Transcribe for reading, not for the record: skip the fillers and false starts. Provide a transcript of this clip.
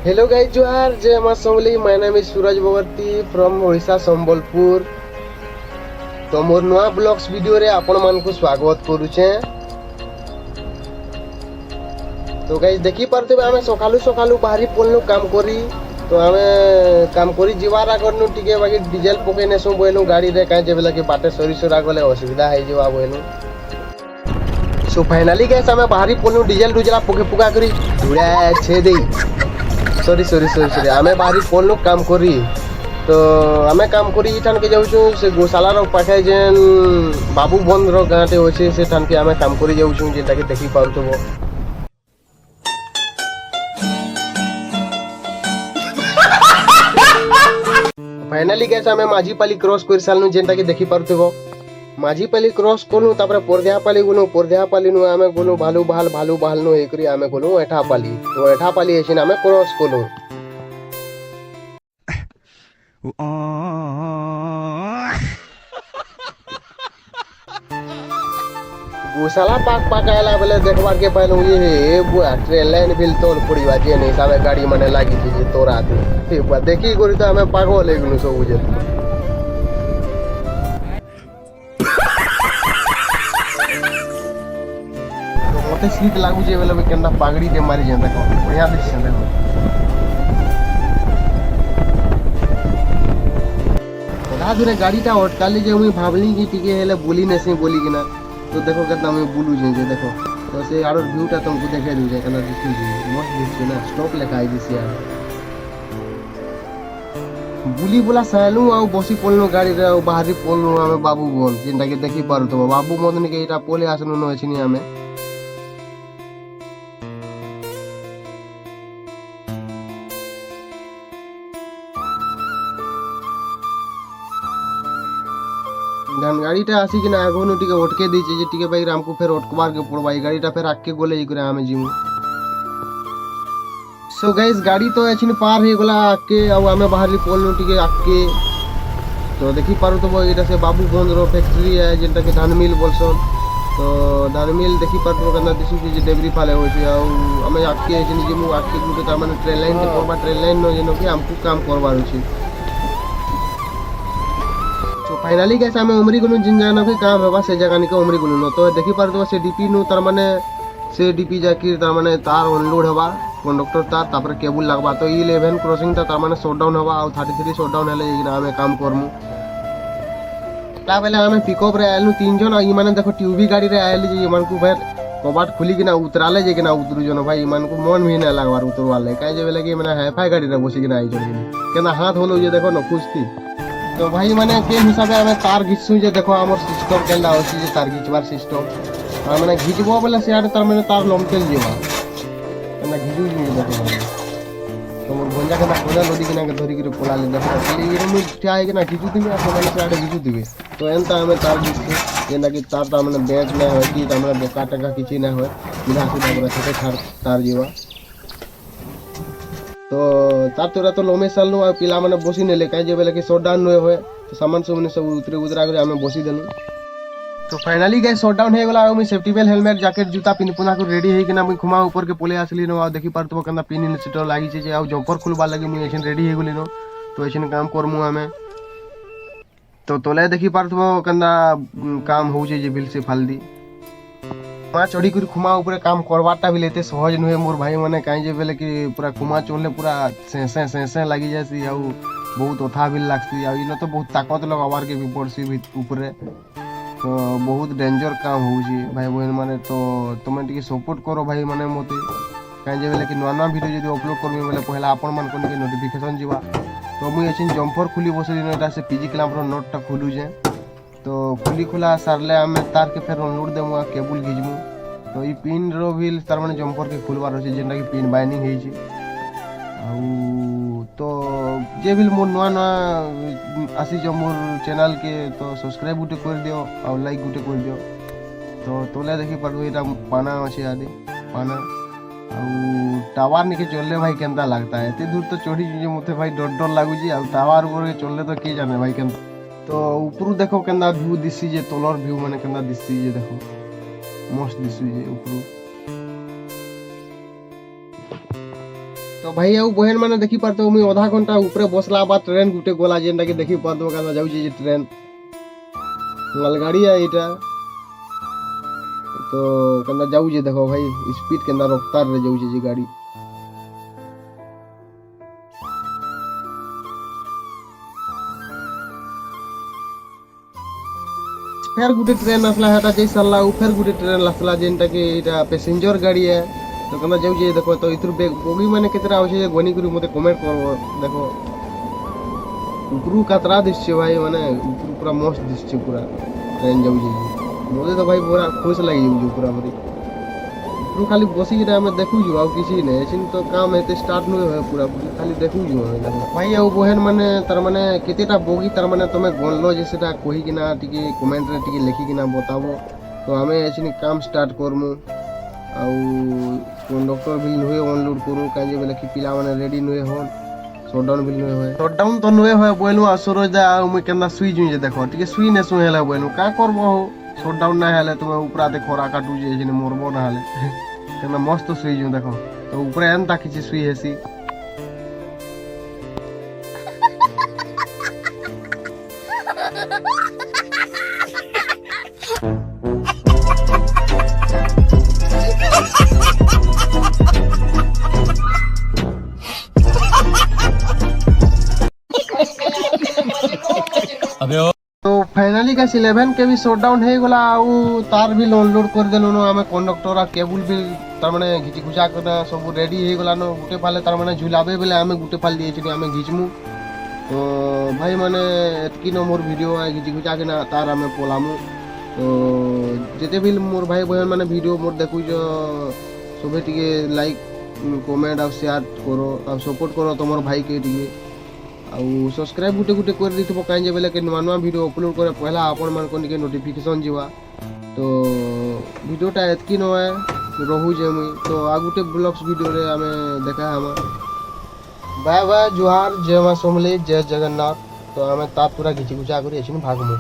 Hello guys जोहार जय मां Samalei my name is Suraj Bawarti from Odisha Sambalpur. तो मोर नया ब्लॉग्स वीडियो रे आपण मान को स्वागत करूचे। तो गाइस देखि परते आमे सकालू सकालू बाहरी पोलनु काम करी। तो आमे काम करी जीवार आगरनु टिके बाकी डीजल पके नेसु बोइलु गाड़ी रे काहे जेबेला कि बाटे सरीसरा गले असुविधा हे जेवा बोइलु। सो फाइनली गाइस आमे बाहरी पोलनु डीजल डुजला पके पुका करी उड़ा छे देई सॉरी आमे बाहरी पोलनु काम करी। तो आमे काम करी इठान के जाउछु से गोशाला रो पाखे जेन बाबू बंद रो गांटे होचे से ठान के आमे काम करी जाउछु जेटा के देखि पाउतबो। फाइनली गाइस आमे माझीपाली क्रॉस कर सालनु जेंटा के देखि पाउतबो। माझीपाली क्रॉस कोनु तापर पोरदेहापाली गुनु पोरदेहापाली नु आमे गुनु भालू बहाल नु एकरी आमे गुनु एठापाली। तो एठापाली एसिन आमे क्रॉस कोनु। गोशाला पाक आला बेले देखबार के पहले ये बुआ ट्रेन लाइन बिल तोन पड़ीवा जे नहीं साबे गाड़ी माने लागी जे तोरा दे बुआ देखी गोरी तो हमें पागल लेगनु सब बुझे। मते शीत लागु जे बेले केना पागड़ी के मारी जे देखो बढ़िया दिस देखो। राधुरे गाड़ीटा अटकाली जे मुई भाबली कि टिके हेले बोली नसे बोली कि ना। तो देखो कितना मैं बुलू जे देखो तो से आरो व्यूटा तुमको देखे दू जे कलर दिस जे मस्त दिस ना स्टॉप लेखा आई दिस यार बुली बोला सालू आ बसी पोलनो गाड़ी रे बाहरी पोलनो आमे बाबू बोल जिंदा के देखि पारु तो बाबू मदन के एटा पोले आसनु न छिनी आमे। धान गाड़ीटा आसी कि ना आगोनु टिके ओटके देछि जे टिके भाई हमको फेर ओटकबार के पड़बा ई गाड़ीटा फेर आके गोले ई करे आमे जिमु। सो गाइस गाड़ी तो एछिन पार हे गोला आके आ आमे बाहरली पोलनु टिके आके। तो देखि पारु तो एटा से बाबू बंद रो फैक्ट्री है जेंटा के धान मिल बोलसन। तो धान मिल देखि पारु कना दिसु जे डेबरी फाले होय छै आ आमे आके एछिन जिमु आके गुटे त माने ट्रेन लाइन के पड़बा ट्रेन लाइन न जेनो कि हमको काम करबार छै। फाइनली गाइस आमे उमरी गुनु जिन जाना के काम होबा से जगह निके उमरी गुनु न। तो देखि पारतो से डीपी नु तार माने से डीपी जाकी तार माने तार अनलोड होबा कंडक्टर तार तापर केबल लागबा। तो 11 क्रॉसिंग तार माने शटडाउन होबा आ 33 शटडाउन हेले इना आमे काम करमु। ता बेले आमे पिकअप रे आलु तीन जन ई माने देखो ट्यूबी गाड़ी रे आइली जे मन को फेर कबाट खुली कि ना उतराले जे कि ना उतरु जन भाई मन को मन भी ना लागबार उतरवाले काहे जे बेले कि माने हाईफाई गाड़ी रे बसी कि ना आई जन केना हाथ होलो जे देखो न खुशती। तो भाई माने के हिसाब आमे तार घिचसु जे देखो हमर सिस्टम केंदा होसी जे तार घिचबार सिस्टम माने घिचबो बोले से आडे तार माने तार लमटेल जेबा केना घिचु जे देखो। तो मोर गंजा केना कोना लोडी केना के धरी के पोला ले देखो खाली ये मु चाहे केना घिचु दिमे आ माने से आडे घिचु दिबे। तो एंता आमे तार घिचसु जेना कि तार ता माने बेच में होय कि हमरा बेका टका किछि ना होय बिना सीधा बरा छोटे तार जेबा। तो तार तोरा तो लोमे साल नु आ पिला माने बसी नेले काहे जे बेले कि शटडाउन न होय तो सामान सब ने सब उतरे उतरा करे हमें बसी देनु। तो फाइनली गाइस शटडाउन हे गेला हम सेफ्टी बेल्ट हेलमेट जैकेट जूता पिन पुना को रेडी हे कि ना मुई खुमा ऊपर के पोले आसली न आ देखि पारतो कना पिन इन सीटर लागी छै जे आ जंपर खुलबा लगी मुई एछन रेडी हे गेली न। तो एछन काम करमु हमें तो तोले देखि पारतो कना काम हो छै जे बिल से फालदी मां चढ़ी कर खुमा ऊपर काम करवाटा भी लेते सहज नुहे मोर भाई माने काहे जे बेले कि पूरा खुमा चोले पूरा से लागी जासी आ बहुत ओथा भी लागसी आ इनो तो बहुत ताकत लगावार के भी पड़सी भी ऊपर। तो बहुत डेंजर काम हो छी भाई बहन माने। तो तुम टिके सपोर्ट करो भाई माने मते काहे जे बेले कि नवा वीडियो जदी अपलोड करबे बेले पहला आपन मान कोन के नोटिफिकेशन जीवा। तो मुई एछिन जंपर खुली बसली न एटा से पीजी क्लैंप रो नोट टा खुलु जे। तो खुली खुला सारले आमे तार के फेर अनलोड देमु आ केबल घिचमु। तो ई पिन रो व्हील तार माने जंपर के खुलबार अछि जेना कि पिन बाइंडिंग हेइ छी आ तो जे भी मोर नवा आसी जो मोर चैनल के तो सब्सक्राइब गुटे कर दियो और लाइक गुटे कर दियो। तो तोले देखि पारबो एटा पाना अछि आदि पाना आ टावर निके चलले भाई केनता लगता है एते दूर तो चढ़ी जे मते भाई डर लागु जी आ टावर ऊपर चलले तो के जाने भाई केन। तो ऊपर देखो केनता व्यू दिसी जे तलर व्यू माने केनता दिसी जे देखो मस्त दिसु जे ऊपर। तो तो भाई ଆଉ बहन मैंने देखी पारतो मुई आधा घंटा ऊपर बसला बाद ट्रेन गुटे गोला जेनटा के देखी पारतो का जाउची जे ट्रेन मालगाड़ी है एटा तो कंदा जाउची देखो भाई स्पीड केंदा रफ्तार रे जाउची जे गाड़ी फिर गुटे ट्रेन आसला हेटा जे सरला फिर गुटे ट्रेन आसला जेनटा के एटा पैसेंजर गाड़ी है तो कना जाउची देखो तो इथुर बोगी माने केतरा आउछे गनी करी मते कमेंट करबो देखो उपरू कतरा दिसछे भाई माने उपरू पूरा मस्त दिसछे पूरा ट्रेन जाउची मोते तो भाई पूरा खुश लागी जाउची पूरा मते उपरू खाली बसी जेटा हमें देखु जो आउ किसी ने एसिन तो काम एते स्टार्ट न होय पूरा खाली देखु जो देखो भाई आउ बहन माने तार माने केतेटा बोगी तार माने तमे गनलो जे सेटा कहि किना टिके कमेंट रे टिके लिखि किना बताबो तो हमें एसिन काम स्टार्ट करमु आउ कंडक्टर भी नुहे अनलोड करू काजे बेले कि पिला माने रेडी नुहे होन शटडाउन भी नुहे होय शटडाउन तो नुहे होय बोलु असरोज दा आ मु केना सुई जु जे देखो टिके सुई ने सुई हेला बोलु का करबो हो शटडाउन ना हेले तुम ऊपरा ते खरा काटू जे जने मरबो ना हेले केना मस्त सुई जु देखो तो ऊपर एंता किछि सुई हेसी तो फाइनली गाइस 11 के भी शटडाउन हे गला आउ तार भी लोड कर देनु नो हमें कंडक्टर आ केबल भी तार माने घिची खुचा करना सब रेडी हे गला नो गुटे पाले तार माने झुलाबे बेले हमें गुटे पाल दिए छी हमें घिचमु तो भाई माने एतकी नो मोर वीडियो आ घिची खुचा के ना तार हमें पोलामु तो जेते भी मोर भाई बहन माने वीडियो मोर देखु जो सबे टिके लाइक कमेंट आ शेयर करो आ सपोर्ट करो तमोर भाई के टिके आउ सब्सक्राइब गुटे गुटे कर दिथबो काहे जे बेले के नुवा नुवा वीडियो अपलोड करे पहला आपन मन कोन के नोटिफिकेशन जीवा तो वीडियोटा एतकी न है रहू जे मुई तो आ गुटे ब्लॉग्स वीडियो रे हमें देखा हम बाय बाय जोहार जय मां सोमली जय जगन्नाथ तो हमें तात पूरा घिची गुचा करी एछिन भागमु।